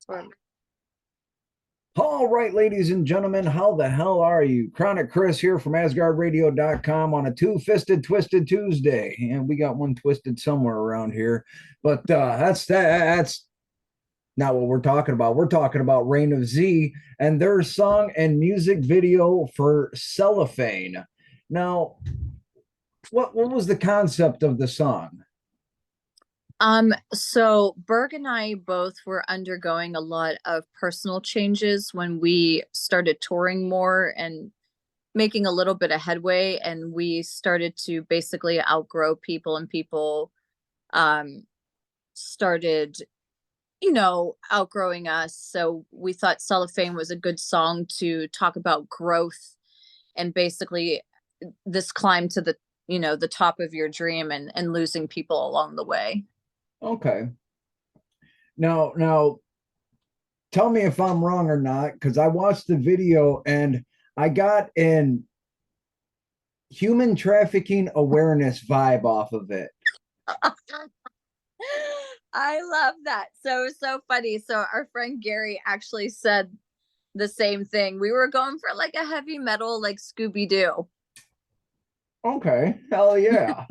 Or All right, ladies and gentlemen, how the hell are you? Chronic Chris here from AsgardRadio.com on a two-fisted twisted Tuesday. And we got one twisted somewhere around here. But that's not what we're talking about. We're talking about Reign of Z and their song and music video for Cellophane. Now, what was the concept of the song? so Berg and I both were undergoing a lot of personal changes when we started touring more and making a little bit of headway, and we started to basically outgrow people, and people started, outgrowing us. So we thought Cellophane was a good song to talk about growth and basically this climb to the top of your dream and losing people along the way. Okay. Now, tell me if I'm wrong or not, because I watched the video and I got an human trafficking awareness vibe off of it. I love that. So funny. So our friend Gary actually said the same thing. We were going for like a heavy metal, like Scooby Doo. Okay, hell yeah.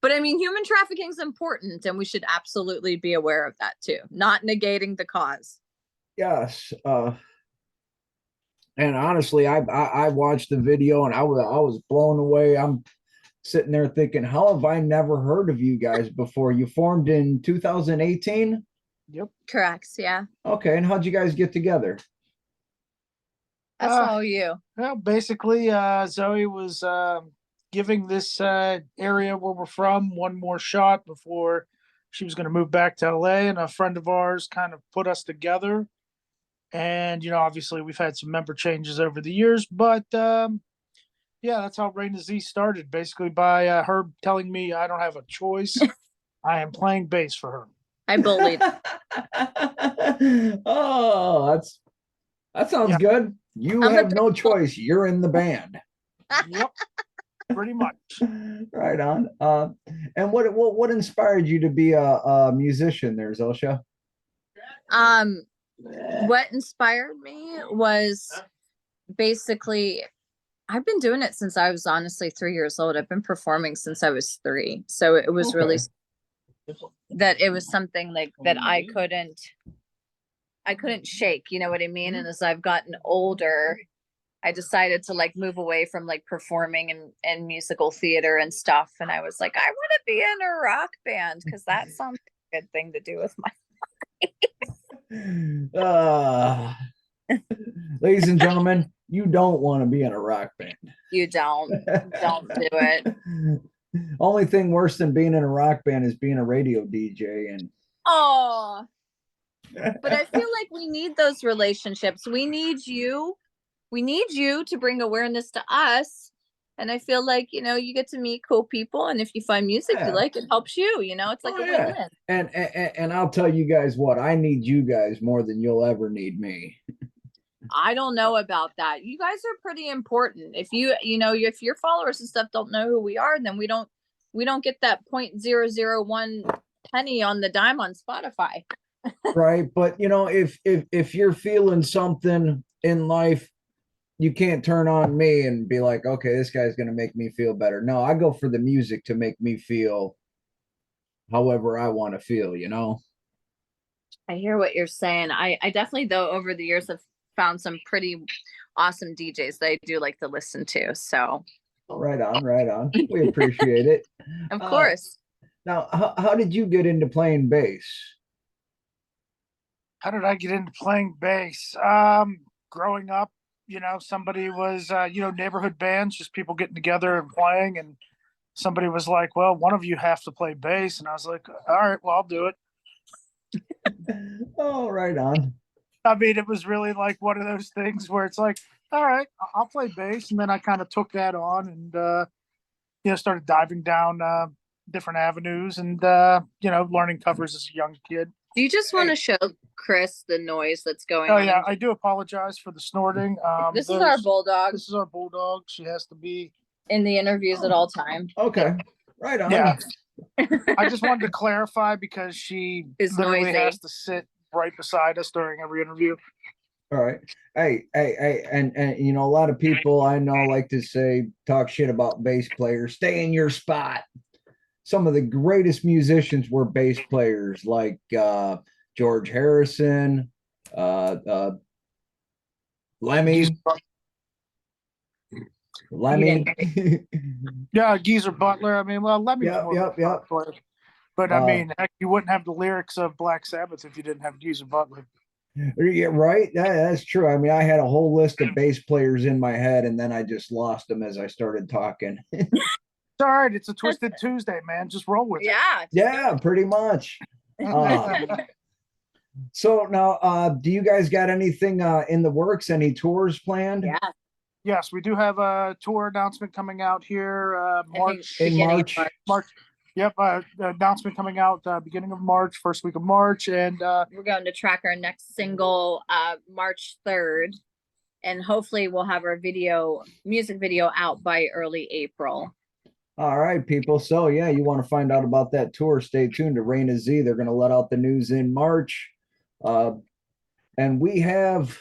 But I mean, human trafficking is important, and we should absolutely be aware of that too. Not negating the cause. Yes. And honestly, I watched the video and I was blown away. I'm sitting there thinking, how have I never heard of you guys before? You formed in 2018? Yep. Correct. Yeah. Okay, and how'd you guys get together? That's all you. Well, basically, Zoe was giving this area where we're from one more shot before she was going to move back to LA, and a friend of ours kind of put us together. And obviously, we've had some member changes over the years, but yeah, that's how Reign of Z started. Basically, by her telling me I don't have a choice. I am playing bass for her. I bullied. Oh, that sounds good. You have no choice. You're in the band. Yep, pretty much. Right on. And what inspired you to be a musician there, Zosia? What inspired me was basically I've been doing it since I was honestly 3 years old. I've been performing since I was 3. So it was really that it was something like that I couldn't shake, you know what I mean? And as I've gotten older, I decided to like move away from like performing and musical theater and stuff. And I was like, I want to be in a rock band because that sounds like a good thing to do with my life. Ladies and gentlemen, you don't want to be in a rock band. You don't do it. Only thing worse than being in a rock band is being a radio DJ. And but I feel like we need those relationships. We need you to bring awareness to us. And I feel like, you get to meet cool people. And if you find music you like, it helps you, it's like a win-win. And I'll tell you guys what, I need you guys more than you'll ever need me. I don't know about that. You guys are pretty important. If if your followers and stuff don't know who we are, then we don't get that 0.001 penny on the dime on Spotify. Right. But if you're feeling something in life, you can't turn on me and be like, okay, this guy's going to make me feel better. No, I go for the music to make me feel however I want to feel, I hear what you're saying. I definitely, though, over the years have found some pretty awesome DJs that I do like to listen to. So right on. We appreciate it. Of course. Now, how did you get into playing bass? How did I get into playing bass? Growing up, somebody was, neighborhood bands, just people getting together and playing. And somebody was like, well, one of you have to play bass. And I was like, all right, well, I'll do it. Oh, right on. I mean, it was really like one of those things where it's like, all right, I'll play bass. And then I kind of took that on and, started diving down different avenues and, learning covers as a young kid. Do you just want to show Chris the noise that's going on? Oh, yeah, I do apologize for the snorting. This is our bulldog. This is our bulldog. She has to be in the interviews at all times. Okay, right on. Yeah. I just wanted to clarify because she is literally noisy. has to sit right beside us during every interview. All right. Hey, and you know, a lot of people I know like to say, talk shit about bass players. Stay in your spot. Some of the greatest musicians were bass players, like George Harrison, Lemmy, Lemmy. Yeah, Geezer Butler. I mean, well, Lemmy's Yep, more yep, of a yep. player. But I mean, heck, you wouldn't have the lyrics of Black Sabbath if you didn't have Geezer Butler. Yeah, right. That's true. I mean, I had a whole list of bass players in my head, and then I just lost them as I started talking. It's all right. It's a Twisted Tuesday, man. Just roll with it. Yeah. Yeah, pretty much. So now, do you guys got anything in the works? Any tours planned? Yeah. Yes, we do have a tour announcement coming out here March. In March. March. Yep, announcement coming out beginning of March, first week of March, and we're going to track our next single March 3rd, and hopefully we'll have our music video out by early April. All right, people. So yeah, you want to find out about that tour, stay tuned to Rain of Z. They're going to let out the news in March. And we have,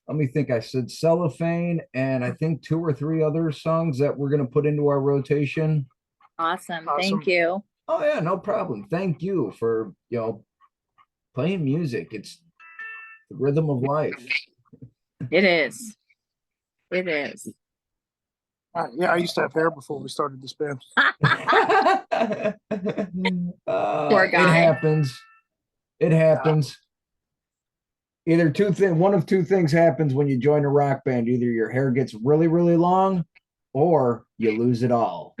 let me think, I said Cellophane and I think 2 or 3 other songs that we're going to put into our rotation. Awesome. Thank you. Oh yeah, no problem. Thank you for, you know, playing music. It's the rhythm of life. It is. It is. Yeah, I used to have hair before we started this band. Poor guy. It happens. It happens. Either one of two things happens when you join a rock band. Either your hair gets really, really long, or you lose it all.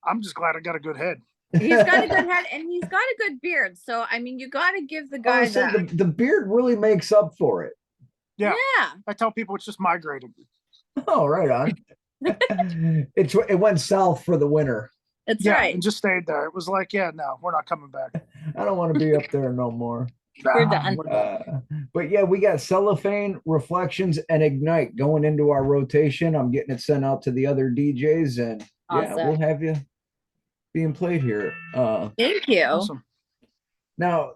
I'm just glad I got a good head. He's got a good head and he's got a good beard. So I mean, you got to give the guy that. The beard really makes up for it. Yeah. I tell people it's just migrating. Oh, right on. It went south for the winter. That's right. And just stayed there. It was like, yeah, no, we're not coming back. I don't want to be up there no more. We're done. But yeah, we got Cellophane, Reflections, and Ignite going into our rotation. I'm getting it sent out to the other DJs, and awesome. Yeah, we'll have you being played here. Thank you. Awesome. Now,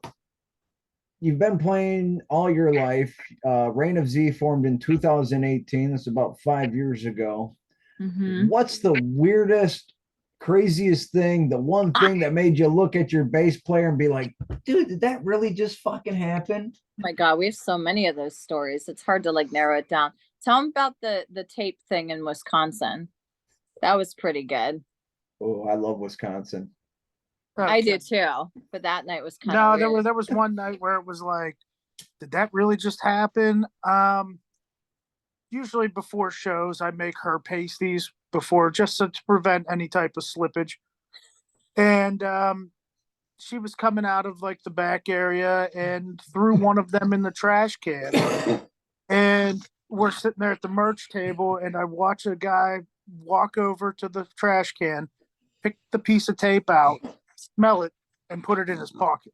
you've been playing all your life. Reign of Z formed in 2018. That's about 5 years ago. Mm-hmm. What's the weirdest, craziest thing, the one thing that made you look at your bass player and be like, dude, did that really just fucking happen? Oh my God, we have so many of those stories. It's hard to like narrow it down. Tell them about the tape thing in Wisconsin. That was pretty good. Oh, I love Wisconsin. Okay. I do too, but that night was kind of weird. there was one night where it was like, did that really just happen? Usually before shows, I make her pasties before, just to prevent any type of slippage. And she was coming out of like the back area and threw one of them in the trash can. And we're sitting there at the merch table, and I watch a guy walk over to the trash can, pick the piece of tape out, smell it, and put it in his pocket.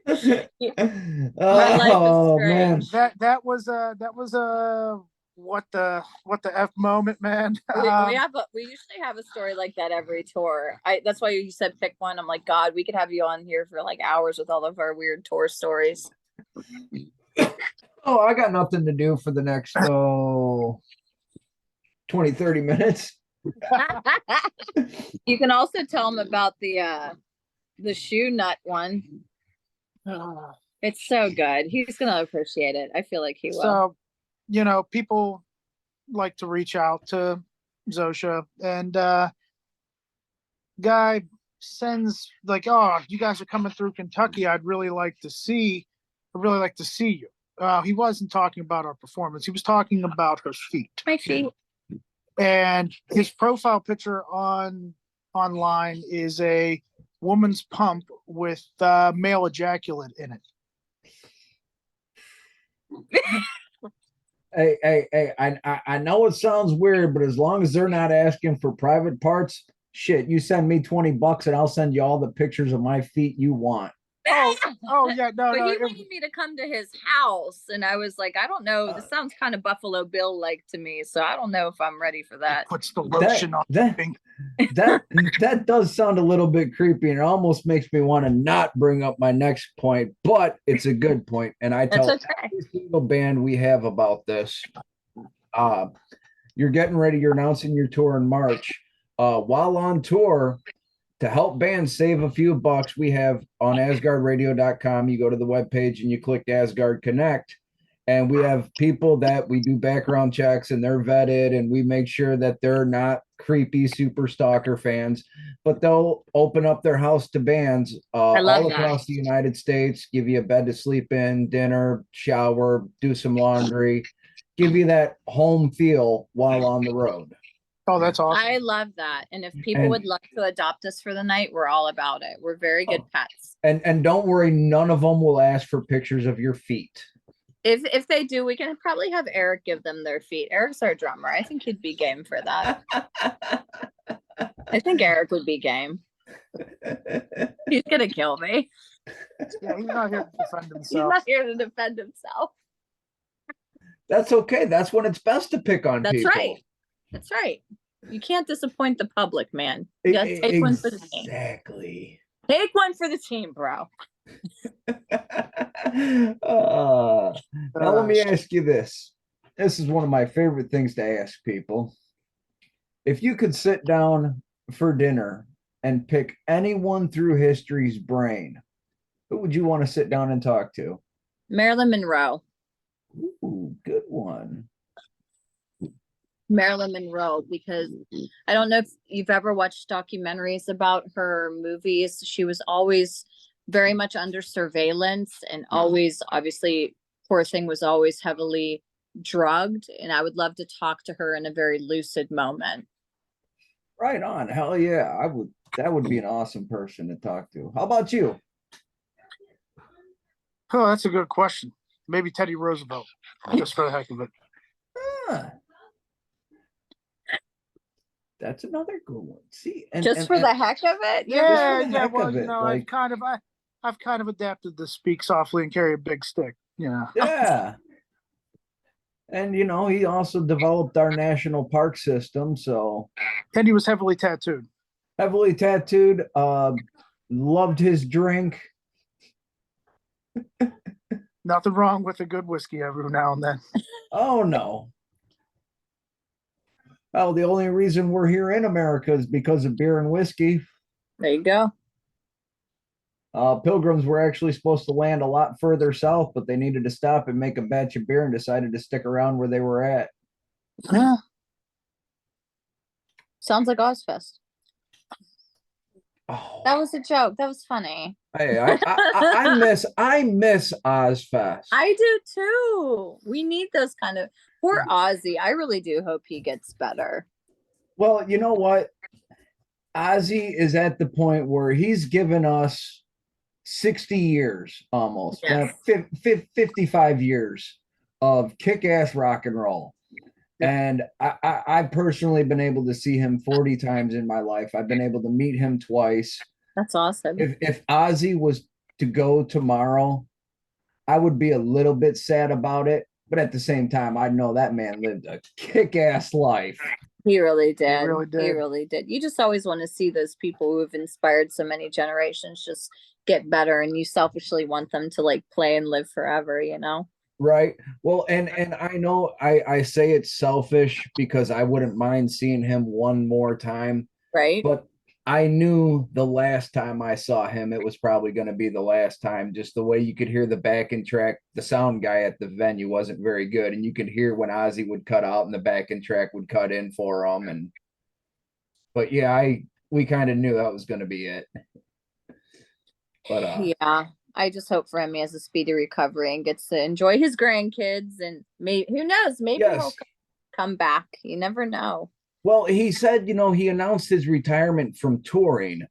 Oh man, that was a what the F moment, man. We usually have a story like that every tour. That's why you said pick one. I'm like, God, we could have you on here for like hours with all of our weird tour stories. Oh, I got nothing to do for the next 20-30 minutes. You can also tell them about the shoe nut one. It's so good. He's gonna appreciate it. I feel like he will. So, people like to reach out to Zosia, and guy sends like, oh, you guys are coming through Kentucky. I'd really like to see you. He wasn't talking about our performance. He was talking about her feet. My feet. And his profile picture online is a woman's pump with male ejaculate in it. Hey, I know it sounds weird, but as long as they're not asking for private parts, shit, you send me $20 and I'll send you all the pictures of my feet you want. Oh yeah, no, But no. he wanted me to come to his house, and I was like, I don't know. This sounds kind of Buffalo Bill like to me, so I don't know if I'm ready for that. Puts the lotion on. That does sound a little bit creepy, and it almost makes me want to not bring up my next point, but it's a good point, and I tell every single band we have about this. You're getting ready, you're announcing your tour in March. While on tour, to help bands save a few bucks, we have on asgardradio.com, you go to the webpage and you click Asgard Connect, and we have people that we do background checks and they're vetted, and we make sure that they're not creepy super stalker fans, but they'll open up their house to bands all across the United States, give you a bed to sleep in, dinner, shower, do some laundry, give you that home feel while on the road. Oh, that's awesome. I love that. And if people would love to adopt us for the night, we're all about it. We're very good pets. And don't worry, none of them will ask for pictures of your feet. If they do, we can probably have Eric give them their feet. Eric's our drummer. I think he'd be game for that. I think Eric would be game. He's gonna kill me. Yeah, he's not here to defend himself. He's not here to defend himself. That's okay. That's when it's best to pick on people. That's right. That's right. You can't disappoint the public, man. You gotta take one for the team. Exactly. Take one for the team, bro. Now let me ask you this. This is one of my favorite things to ask people. If you could sit down for dinner and pick anyone through history's brain, who would you want to sit down and talk to? Marilyn Monroe. Ooh, good one. Marilyn Monroe, because I don't know if you've ever watched documentaries about her movies. She was always very much under surveillance and always, obviously, poor thing, was always heavily drugged. And I would love to talk to her in a very lucid moment. Right on. Hell yeah. That would be an awesome person to talk to. How about you? Oh, that's a good question. Maybe Teddy Roosevelt, just for the heck of it. That's another good one. See, just for the heck of it. Yeah. Well, you know, like, I've kind of adapted to speak softly and carry a big stick. Yeah. Yeah. And you know, he also developed our national park system. So, and he was heavily tattooed. Loved his drink. Nothing wrong with a good whiskey every now and then. Oh no. Well, the only reason we're here in America is because of beer and whiskey. There you go. Pilgrims were actually supposed to land a lot further south, but they needed to stop and make a batch of beer and decided to stick around where they were at. Yeah. Sounds like Ozfest. Oh. That was a joke. That was funny. Hey, I miss Ozfest. I do too. We need those kind of. Poor Ozzy. I really do hope he gets better. Well, you know what? Ozzy is at the point where he's given us 60 years almost, yes. 55 years of kick-ass rock and roll. And I've personally been able to see him 40 times in my life. I've been able to meet him twice. That's awesome. If Ozzy was to go tomorrow, I would be a little bit sad about it. But at the same time, I know that man lived a kick-ass life. He really did. He really did. He really did. You just always want to see those people who have inspired so many generations just get better, and you selfishly want them to like play and live forever, you know? Right. Well, and I know I say it's selfish because I wouldn't mind seeing him one more time. Right. But I knew the last time I saw him, it was probably going to be the last time. Just the way you could hear the backing track, the sound guy at the venue wasn't very good. And you could hear when Ozzy would cut out and the backing track would cut in for him. But yeah, we kind of knew that was going to be it. But yeah, I just hope for him he has a speedy recovery and gets to enjoy his grandkids, and maybe, who knows, maybe he'll come back. You never know. Well, he said, you know, he announced his retirement from touring,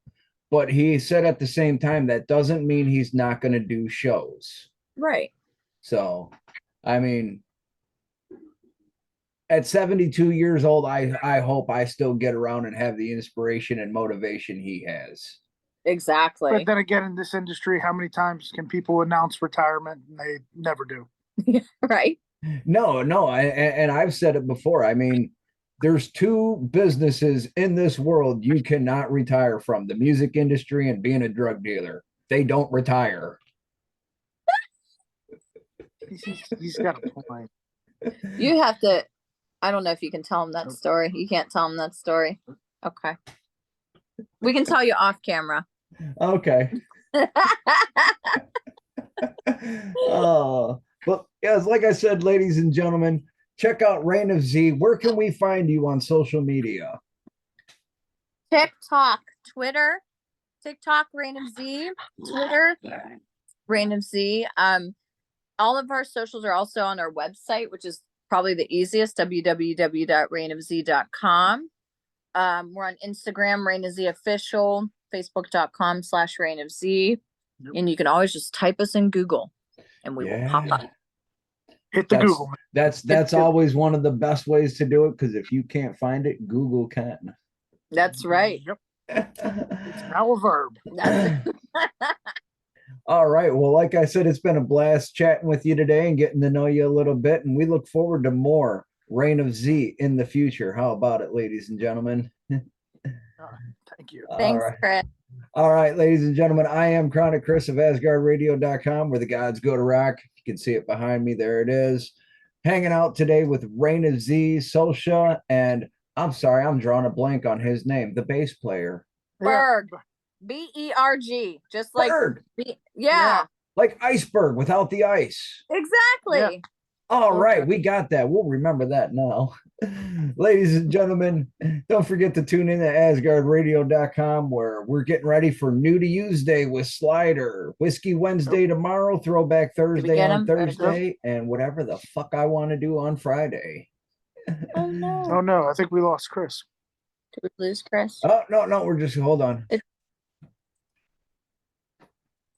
but he said at the same time that doesn't mean he's not going to do shows. Right. So, I mean, at 72 years old, I hope I still get around and have the inspiration and motivation he has. Exactly. But then again, in this industry, how many times can people announce retirement and they never do? Right. No, and I've said it before. I mean, there's two businesses in this world you cannot retire from: the music industry and being a drug dealer. They don't retire. He's got a point. You have to, I don't know if you can tell him that story. You can't tell him that story. Okay. We can tell you off camera. Okay. But yes, like I said, ladies and gentlemen, check out Reign of Z. Where can we find you on social media? TikTok, Twitter, TikTok, Reign of Z, Twitter, Reign of Z. All of our socials are also on our website, which is probably the easiest, www.reignofz.com. We're on Instagram, Reign of Z Official, Facebook.com/Reign of Z. And you can always just type us in Google and we will pop up. Hit the Google. That's always one of the best ways to do it, because if you can't find it, Google can. That's right. Yep. It's now a verb. All right. Well, like I said, it's been a blast chatting with you today and getting to know you a little bit. And we look forward to more Reign of Z in the future. How about it, ladies and gentlemen? Thank you. Thanks, Chris. All right, ladies and gentlemen, I am Chronic Chris of AsgardRadio.com, where the gods go to rock. You can see it behind me. There it is. Hanging out today with Reign of Z, Zosia, and I'm sorry, I'm drawing a blank on his name, the bass player. Berg. Berg. Just like Berg. Yeah. Like iceberg without the ice. Exactly. Yeah. All right, we got that. We'll remember that now. Ladies and gentlemen, don't forget to tune in to AsgardRadio.com, where we're getting ready for New to Use Day with Slider, Whiskey Wednesday tomorrow, Throwback Thursday on Thursday, and whatever the fuck I want to do on Friday. Oh no. Oh no, I think we lost Chris. Did we lose Chris? Oh, no, we're just, hold on.